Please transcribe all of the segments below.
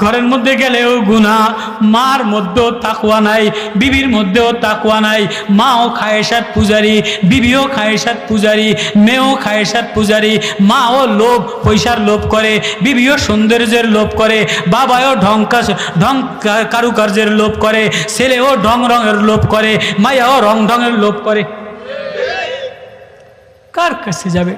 ঘরের মধ্যে গেলেও গুনাহ, মার মধ্যেও তাকওয়া নাই, বিবির মধ্যেও তাকওয়া নাই। মাও খায়েশাত পূজারি, বিবিও খায়েশাত পূজারি, মেয়েও খায়েশাত পূজারি। মাও লোভ, পয়সার লোভ করে, বিবিও সৌন্দর্যের লোভ করে, বাবাও ঢং কারুকার্যের লোভ করে, ছেলেও ঢং রঙের লোভ করে, মায়াও রং ঢঙের লোভ করে। কার কাছে যাবে?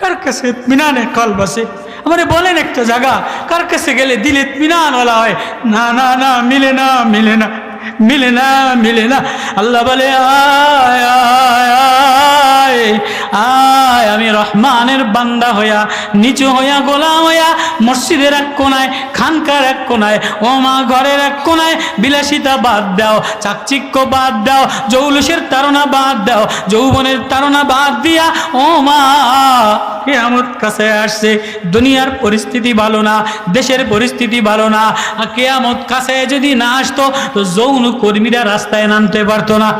কার কাছে ইতমিনানের কলব আছে? আমারে বলেন একটা জায়গা কার কাছে গেলে দিলে ইতমিনানওয়ালা হয়? না না না, মিলে না, মিলে না, মিলে না, মিলে না। আল্লাহ বলে আয় আয় আয় আয়, আমি রহমানের বান্দা হইয়া, নিচু হইয়া, গোলাম হইয়া, মসজিদের এক কোনায়, খানকার এক কোনায়, ও মা ঘরের এক কোনায় বিলাসিতা বাদ দাও, চাকচিক্য বাদ দাও, জৌলুসের তাড়না বাদ দাও, যৌবনের তাড়না বাদ দিয়া ও মা কিয়ামত কাছে আসছে। দুনিয়ার পরিস্থিতি ভালো না, দেশের পরিস্থিতি ভালো না। কিয়ামত কাছে যদি না আসতো তো যৌন কর্মীরা রাস্তায় নামতে পারতো না।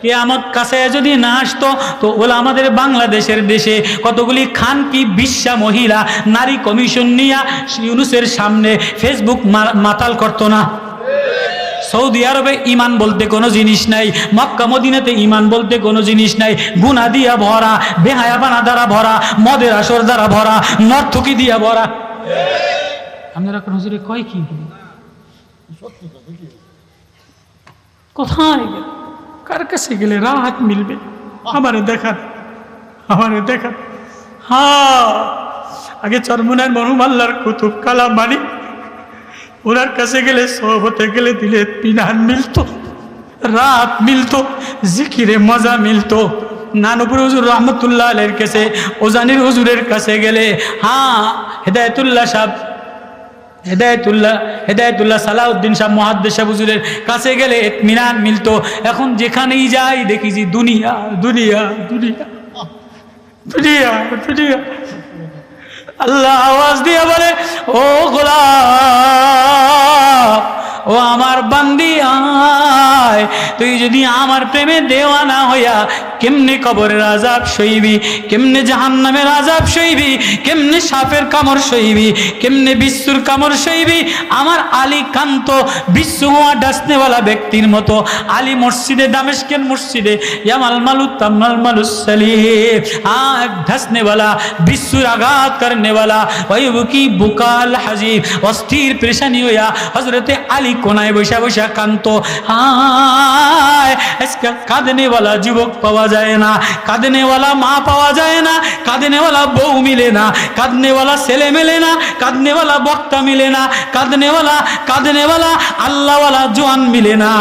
কিয়ামত কাছে যদি না আসতো তো ওলা আমাদের বাংলাদেশের দেশে কতগুলি খানকি বিশ্বা মহিলা নারী কমিশন নিয়ে ইউনুসের সামনে ফেসবুক মাতাল করতো না। সৌদি আরবে ইমান বলতে কোনো জিনিস নাই, মক্কা মদিনাতে ইমান বলতে কোনো জিনিস নাই। গুনাহ দিয়া ভরা, বেহায়াবানা দ্বারা ভরা, মদের আসর দ্বারা ভরা, নর্তকী দিয়া ভরা। আপনারা কোন হুজুরে কয় কি কোথায় কার কাছে গেলে রাহাত মিলবে? আমারে দেখান, আমারে দেখান। হ্যাঁ, আগে চরমুনার মরহুম আল্লাহর কুতুব কালাম মানি, ওনার কাছে গেলে সোহবতে গেলে দিলে ইতমিনান মিলতো, রাত মিলতো, জিকিরে মজা মিলতো। নানুপুর হুজুর রহমতুল্লাহ আলাইহির কাছে, ওজানির হুজুরের কাছে গেলে, হ্যাঁ হেদায়েতুল্লাহ সাহেব, হেদায়েতুল্লাহ সালাউদ্দিন সাহেব মুহাদ্দিস সাহেব হুজুরের কাছে গেলে ইতমিনান মিলতো। এখন যেখানেই যাই দেখি যে দুনিয়া দুনিয়া দুনিয়া দুনিয়া দুনিয়া। আল্লাহ আওয়াজ দিয়ে বলে, ও গোলাম, ও আমার বান্দি আয়, তুই যদি আমার প্রেমে দেওয়ানা হইয়া কেমনে কবরের আযাব সইবি, কেমনে জাহান্নামের আযাব সইবি, কেমনে সাপের কামড় সইবি, কেমনে বিচ্ছুর কামড় সইবি। আমার আলী কান্ত বিচ্ছু হওয়া ডাসনেওয়ালা ব্যক্তির মতো আলী মসজিদে, দামেস্কের মসজিদে ইয়ামাল মালুত তামাল মালুসালিম, ঢাসনেওয়ালা, বিচ্ছুর আঘাত করনেওয়ালা, ওয়াইবুকি বুকাল হাজিব, অস্থির পেরেশানি হইয়া হযরতে আলী কোনায় বসা বসা কান্ত। আজকে কাঁদনেওয়ালা যুবক পাওয়া যায় না, কাঁদনেওয়ালা মা পাওয়া যায় না, কাঁদনেওয়ালা বউ মিলে না, কাঁদনেওয়ালা ছেলে মেলে না, কাঁদনেওয়ালা বক্তা মিলে না, কাঁদনেওয়ালা আল্লাহওয়ালা জোয়ান মিলে না।